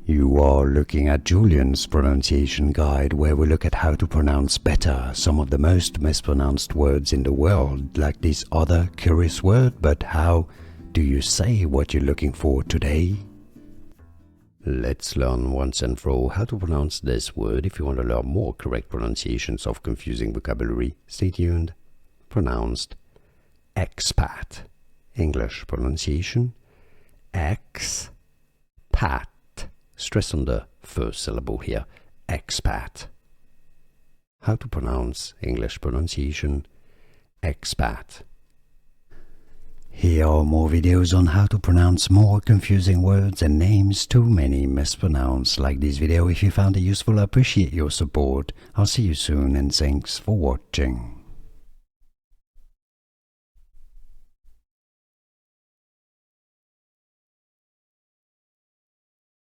You are looking at Julian's pronunciation guide, where we look at how to pronounce better some of the most mispronounced words in the world, like this other curious word. But how do you say what you're looking for today? Let's learn once and for all how to pronounce this word. If you want to learn more correct pronunciations of confusing vocabulary, stay tuned. Pronounced expat. English pronunciation expat. Stress on the first syllable here. Expat. How to pronounce English pronunciation expat. Here are more videos on how to pronounce more confusing words and names too many mispronounced. Like this video if you found it useful. I appreciate your support. I'll see you soon and thanks for watching.